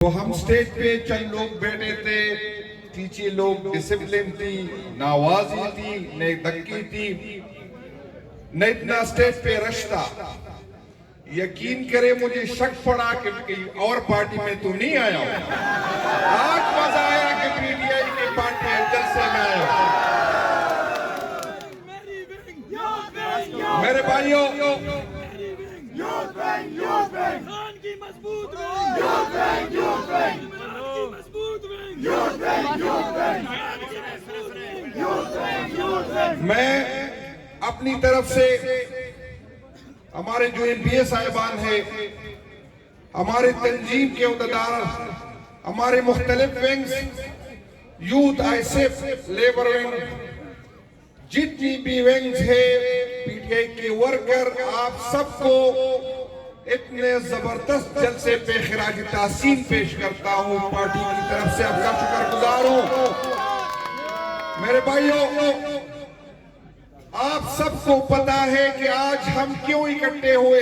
تو ہم سٹیج پہ چند لوگ بیٹھے تھے، پیچھے لوگ ڈسپلن تھی، نہ آوازی تھی، نہ دھکی تھی، نہ اتنا سٹیج پہ رش تھا۔ یقین کرے مجھے شک پڑا کہ کہیں اور پارٹی میں تو نہیں آیا ہوں۔ آج مزہ آیا کہ پی ٹی آئی کے پارٹی جلسے میں آیا ہوں۔ میرے بھائیوں، میں اپنی طرف سے ہمارے جو ایم پی اے صاحبان ہیں، ہمارے تنظیم کے عہدیدار، ہمارے مختلف ونگز، یوتھ آئی سیف، لیبر ونگ، جتنی بھی ونگز ہیں، پی ٹی آئی کے ورکر، آپ سب کو اتنے زبردست جلسے پہ خراج تحسین پیش کرتا ہوں۔ پارٹی کی طرف سے آپ کا شکر گزار ہوں۔ میرے بھائیوں، آپ سب کو پتا ہے کہ آج ہم کیوں اکٹھے ہوئے۔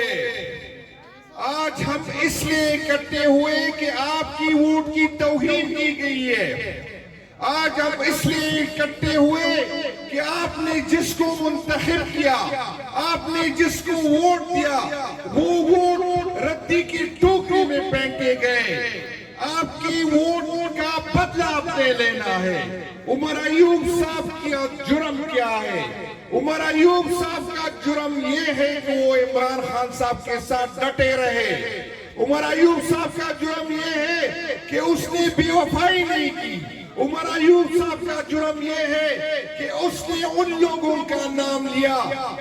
آج ہم اس لیے اکٹھے ہوئے کہ آپ کی ووٹ کی توہین کی گئی ہے۔ آج ہم اس لیے اکٹھے ہوئے کہ آپ نے جس کو منتخب کیا، آپ نے جس کو ووٹ دیا، وہ ووٹ ردی کی ٹوکری میں پھینکے گئے۔ آپ کی ووٹ کا بدلہ آپ نے لینا ہے۔ عمر ایوب صاحب کا جرم کیا ہے؟ عمر ایوب صاحب کا جرم یہ ہے کہ وہ عمران خان صاحب کے ساتھ ڈٹے رہے۔ عمر ایوب صاحب کا جرم یہ ہے کہ اس نے بے وفائی نہیں کی۔ عمر ایوب صاحب کا جرم یہ ہے کہ اس نے ان لوگوں کا نام لیا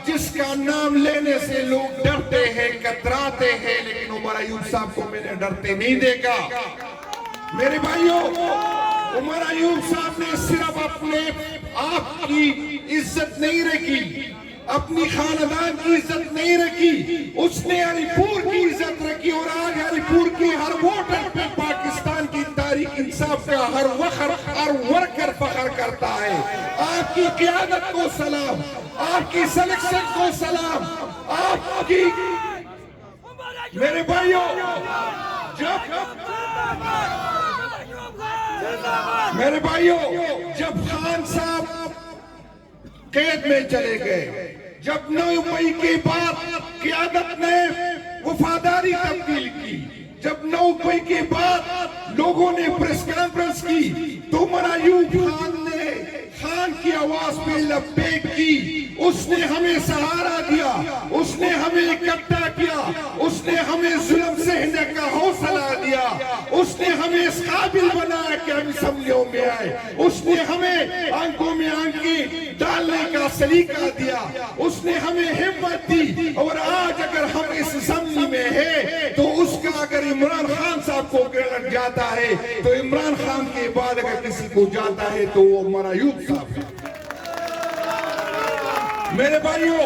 جس کا نام لینے سے لوگ ڈرتے ہیں، کتراتے ہیں، لیکن عمر ایوب صاحب کو میں نے ڈرتے نہیں دیکھا۔ میرے بھائیوں، عمر ایوب صاحب نے صرف اپنے آپ کی عزت نہیں رکھی، اپنی خاندان کی عزت نہیں رکھی، اس نے علی پور کی عزت رکھی، اور آج علی پور کی ہر ووٹر پہ پاکستان کی تاریخ انصاف کا ہر ورکر فخر کرتا ہے۔ آپ کی قیادت کو سلام، آپ کی سلیکشن کو سلام، آپ کی۔ میرے بھائیوں، جب خان صاحب قید میں چلے گئے، جب 9 مئی کے بعد قیادت نے وفاداری تبدیل کی، جب 9 مئی کے بعد لوگوں نے پریس کانفرنس کی، تو عمر ایوب خان نے خان کی آواز پہ لبیک کی۔ اس نے ہمیں سہارا دیا، اس نے ہمیں اکٹھا کیا، اس نے ہمیں ظلم سہنے کا حوصلہ دیا، اس نے ہمیں اس قابل بنایا کہ ہم اسمبلیوں میں آئے، اس نے ہمیں آنکھوں میں آنکھیں ڈالنے کا سلیقہ دیا، اس نے ہمیں ہمت دی۔ اور آج اگر ہم اس اسمبلی میں ہیں تو اس کا اگر عمران خان صاحب کو کریڈٹ جاتا ہے تو عمران خان کے بعد اگر کسی کو جاتا ہے تو وہ عمر ایوب صاحب ہے۔ میرے بھائیوں،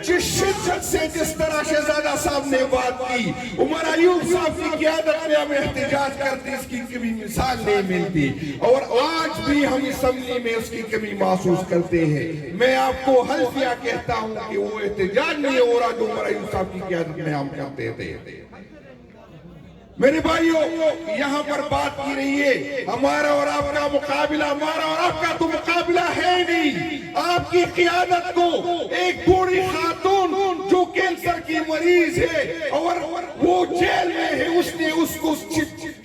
جس شدت سے جس طرح شہزادہ صاحب نے بات کی، عمر ایوب صاحب کی قیادت میں ہمیں احتجاج کرتے اس کی کبھی مثال نہیں ملتی، اور آج بھی ہم اسمبلی میں اس کی کمی محسوس کرتے ہیں۔ میں آپ کو حلفیہ کہتا ہوں کہ وہ احتجاج نہیں ہو رہا جو عمر ایوب صاحب کی قیادت میں ہم کرتے تھے۔ میرے بھائیوں، یہاں پر بات کی رہی ہے ہمارا اور آپ کا مقابلہ، ہمارا اور آپ کا تو مقابلہ ہے نہیں۔ آپ کی قیادت کو ایک بوڑھی خاتون جو کینسر کی مریض ہے اور وہ جیل میں ہے، اس نے اس کو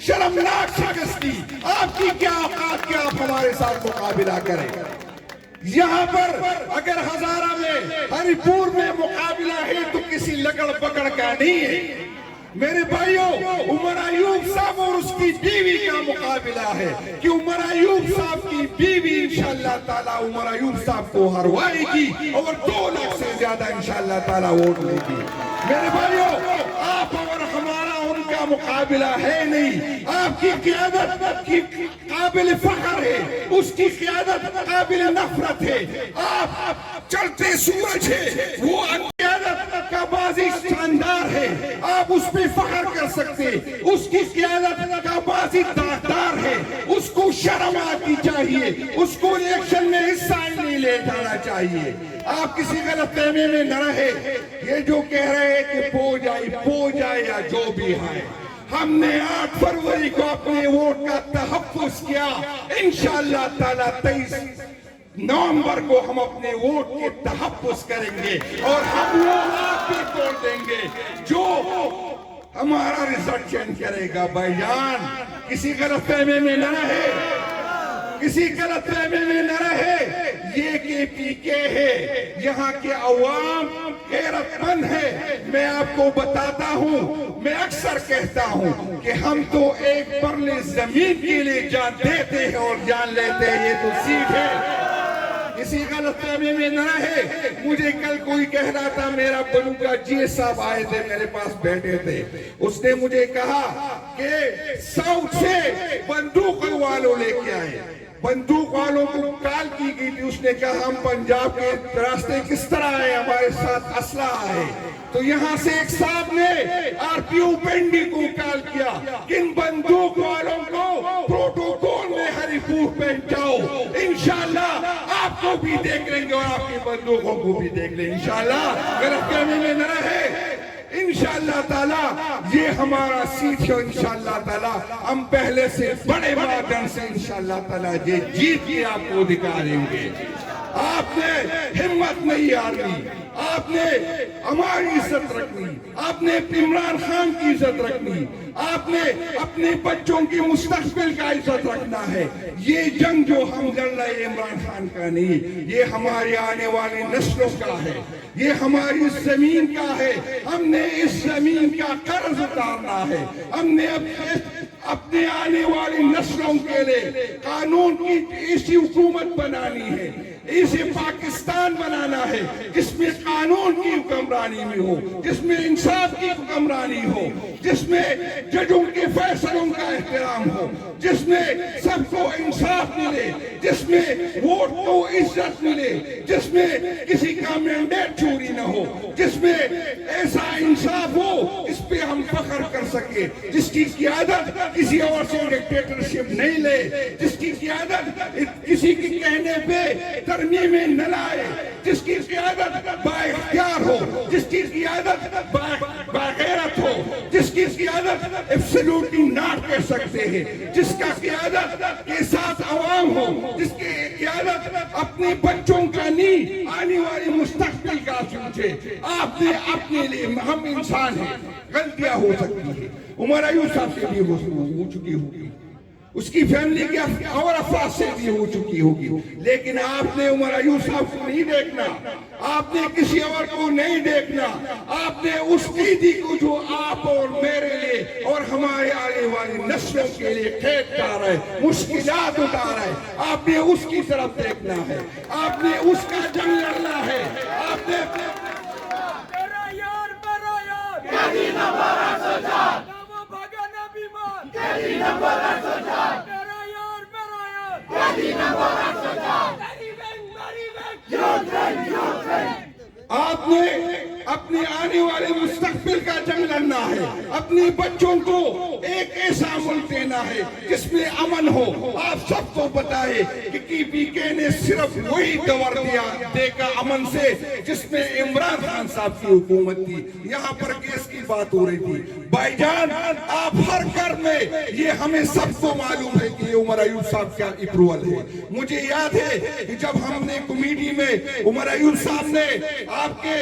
شرمناک شکست دی۔ آپ کی کیا اوقات کہ آپ ہمارے ساتھ مقابلہ کریں؟ یہاں پر اگر ہزارہ میں، ہری پور میں مقابلہ ہے تو کسی لکڑ پکڑ کا نہیں ہے۔ میرے بھائیوں، عمر ایوب صاحب اور اس کی بیوی کا مقابلہ ہے کہ عمر ایوب صاحب کی بیوی انشاءاللہ تعالی عمر ایوب صاحب کو ہروائے گی اور 2 لاکھ سے زیادہ انشاءاللہ تعالی ووٹ لے گی۔ میرے بھائیوں، آپ اور ہمارا ان کا مقابلہ ہے نہیں۔ آپ کی قیادت کی قابل فخر ہے، اس کی قیادت قابل نفرت ہے۔ آپ چلتے سورج ہے، وہ قیادت کا بازی شاندار ہے، آپ اس پہ فخر کر سکتے۔ اس کی قیادت کا بازی داغدار ہے، اس کو شرم آتی چاہیے، اس کو الیکشن میں حصہ ہی نہیں لے جانا چاہیے۔ آپ کسی غلط فہمی میں نہ رہے۔ یہ جو کہہ رہے ہیں کہ پو جائے یا جو بھی ہے، ہم نے 8 فروری کو اپنے ووٹ کا تحفظ کیا، انشاءاللہ تعالیٰ 23 نومبر کو ہم اپنے ووٹ کے تحفظ کریں گے اور ہم وہ آپ بھی توڑ دیں گے جو ہمارا ریزلٹ چینج کرے گا۔ بھائی جان، کسی غلط فہمی میں نہ رہے، کسی غلط فہمی میں نہ رہے، یہ کے پی کے ہے، یہاں کے عوام غیرت مند ہے۔ میں آپ کو بتاتا ہوں، میں اکثر کہتا ہوں کہ ہم تو ایک پرلے زمین کے لیے جان دیتے ہیں اور جان لیتے ہیں، یہ تو سیٹ ہے۔ کسی غلط فہمی میں نہ رہے۔ مجھے کل کوئی کہہ رہا تھا، میرا بلوگا جی صاحب آئے تھے، میرے پاس بیٹھے تھے، اس نے مجھے کہا کہ ساؤتھ سے بندوق والوں لے کے آئے، بندوق والوں کو کال کی گئی تھی، اس نے کہا ہم پنجاب کے راستے کس طرح آئے، ہمارے ساتھ اسلحہ ہے۔ تو یہاں سے ایک صاحب نے آر پی او پنڈی کو کال کیا، کن بندوق والوں کو پروٹوکول میں ہری پور پہنچاؤ، انشاءاللہ آپ کو بھی دیکھ لیں گے اور آپ کی بندوقوں کو بھی دیکھ لیں گے، انشاءاللہ غلط فہمی میں نہ رہے۔ انشاءاللہ تعالیٰ یہ ہمارا سیٹ ہے، انشاءاللہ تعالیٰ ہم پہلے سے بڑے مارجن سے انشاءاللہ تعالیٰ یہ جیت کے آپ کو دکھا دیں گے۔ آپ نے ہمت نہیں ہارنی، آپ نے ہماری عزت رکھنی، آپ نے عمران خان کی عزت رکھنی، آپ نے اپنے بچوں کی مستقبل کا عزت رکھنا ہے۔ یہ جنگ جو ہم لڑ رہے ہیں عمران خان کا نہیں، یہ ہماری آنے والی نسلوں کا ہے، یہ ہماری زمین کا ہے۔ ہم نے اس زمین کا قرض اتارنا ہے، ہم نے اپنے آنے والی نسلوں کے لیے قانون کی ایسی حکومت بنانی ہے، اسے پاکستان بنانا ہے جس میں قانون کی حکمرانی میں ہو، جس میں انصاف کی حکمرانی ہو، جس میں ججوں کے فیصلوں کا احترام ہو، جس میں سب کو انصاف ملے، جس میں ووٹ کو عزت ملے، جس میں کسی کا مینڈیٹ چوری نہ ہو، جس میں ایسا انصاف ہو اس پہ ہم فخر کر سکے، جس کی قیادت کسی اور سے ڈکٹیٹرشپ نہیں لے، جس کی قیادت کسی کے کہنے پہ ترمیم میں نہ لائے، جس کی قیادت با اختیار ہو، جس کی قیادت باغیرت ہو، جس کی قیادت ایبسلیوٹلی ناٹ کہہ سکتے ہیں، جس کا قیادت کے ساتھ عوام ہو، جس کی قیادت اپنے بچوں کا نہیں آنے والی مستقبل کا سوچے۔ آپ نے اپنے لیے، ہم انسان ہیں، غلطیاں ہو سکتی ہیں، عمر ایوب صاحب سے بھی ہو چکی ہوگی، اس کی فیملی کے اور افراد سے بھی ہو چکی ہوگی، لیکن آپ نے عمر ایوب صاحب کو نہیں دیکھنا، آپ نے کسی اور کو نہیں دیکھنا، آپ نے اس قیدی کو جو آپ اور میرے لیے اور ہمارے آنے والی نسلوں کے لیے کھیت کر رہا ہے، مشکلات اٹھا رہا ہے، آپ نے اس کی طرف دیکھنا ہے، آپ نے اس کا جنگ لڑنا ہے، آپ نے آپ نے اپنے آنے والے مستقبل کا جنگ لڑنا ہے، اپنے بچوں کو ایک ایسا ملک دینا ہے جس میں امن ہو۔ آپ سب کو بتائے کہ کی پی کے نے صرف وہی دور دے گا امن سے جس میں عمران خان صاحب کی حکومت تھی۔ یہاں پر کیس کی بات ہو رہی تھی، بھائی جان آپ ہر گھر میں، یہ ہمیں سب کو معلوم ہے کہ عمر ایوب صاحب کا اپروول ہے۔ مجھے یاد ہے کہ جب ہم نے کمیٹی میں عمر ایوب صاحب نے آپ کے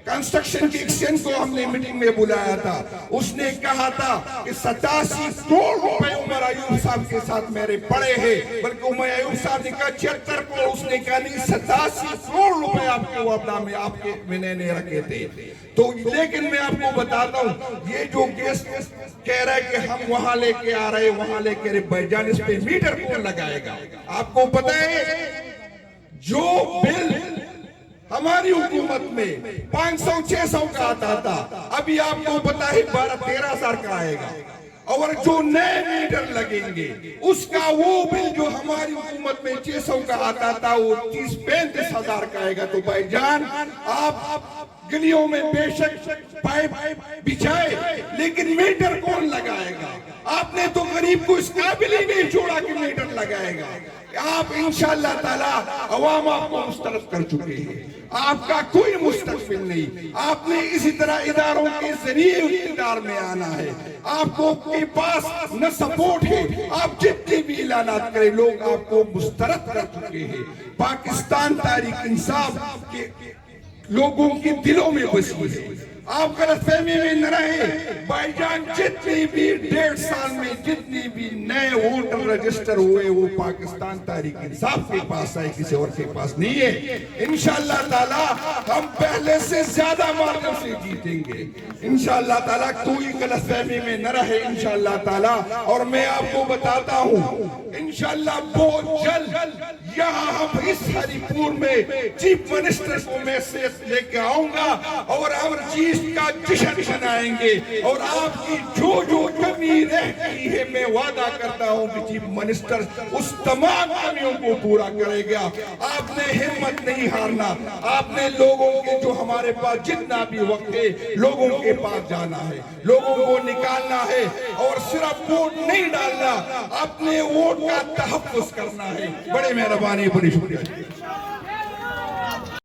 کنسٹرکشن کی ایکسچینج کو ہم نے میٹنگ میں بلایا تھا، اس نے کہا تھا کہ 87 کروڑ روپے عمر ایوب صاحب کے ساتھ میرے پڑے ہیں، بلکہ عمر ایوب صاحب نے کہا 76 کروڑ، اس نے کہا نہیں 87 کروڑ روپے آپ کے وعدہ میں آپ کے میں نے رکھے تھے۔ تو لیکن میں آپ کو بتاتا ہوں، یہ جو کیس کہہ رہا ہے کہ ہم وہاں لے کے آ رہے وہاں لے کے بھائی جان، اس پہ میٹر کون لگائے گا؟ آپ کو پتہ ہے جو بل ہماری حکومت میں 500-600 کا آتا تھا، ابھی آپ کو پتا ہے 12-13 ہزار کا آئے گا، اور جو نئے میٹر لگیں گے اس کا وہ بل جو ہماری حکومت میں 600 کا آتا تھا وہ 30-35 ہزار کا آئے گا۔ تو بھائی جان آپ گلیوں میں بے شک پائپ بچھائے، لیکن میٹر کون لگائے گا؟ آپ نے تو غریب کو اس قابل ہی نہیں چھوڑا کہ میٹر لگائے گا۔ کہ آپ انشاءاللہ تعالی عوام آپ کو مسترد کر چکے ہیں، آپ کا کوئی مستقبل نہیں، آپ نے اسی طرح اداروں کے ذریعے اقتدار میں آنا ہے، آپ کو کے پاس نہ سپورٹ ہے، آپ جتنے بھی اعلانات کریں لوگ آپ کو مسترد کر چکے ہیں۔ پاکستان تحریک انصاف کے لوگوں کی دلوں میں بسی ہے، آپ غلط فہمی میں نہ رہیں۔ بھائی جان جتنی بھی 1.5 سال میں جتنی بھی نئے ووٹر رجسٹر ہوئے وہ پاکستان تحریک انصاف کے پاس آئے، کسی اور کے پاس نہیں ہے۔ انشاءاللہ تعالی ہم پہلے سے زیادہ مارجن سے جیتیں گے انشاءاللہ تعالی، کوئی غلط فہمی میں نہ رہے انشاءاللہ تعالی۔ اور میں آپ کو بتاتا ہوں انشاءاللہ بہت جلد یہاں ہم اس ہری پور میں چیف منسٹر کو میں سے لے کے آؤں گا اور امر چیز کا جشن منائیں گے، اور آپ کی جو جو کمی رہتی ہے میں وعدہ کرتا ہوں کہ چیف منسٹر اس تمام کمیوں کو پورا کرے گا۔ آپ نے ہمت نہیں ہارنا، آپ نے لوگوں کے جو ہمارے پاس جتنا بھی وقت ہے لوگوں کے پاس جانا ہے، لوگوں کو نکالنا ہے، اور صرف ووٹ نہیں ڈالنا، اپنے ووٹ کا تحفظ کرنا ہے۔ بڑے مہربانی، بڑی شکریہ۔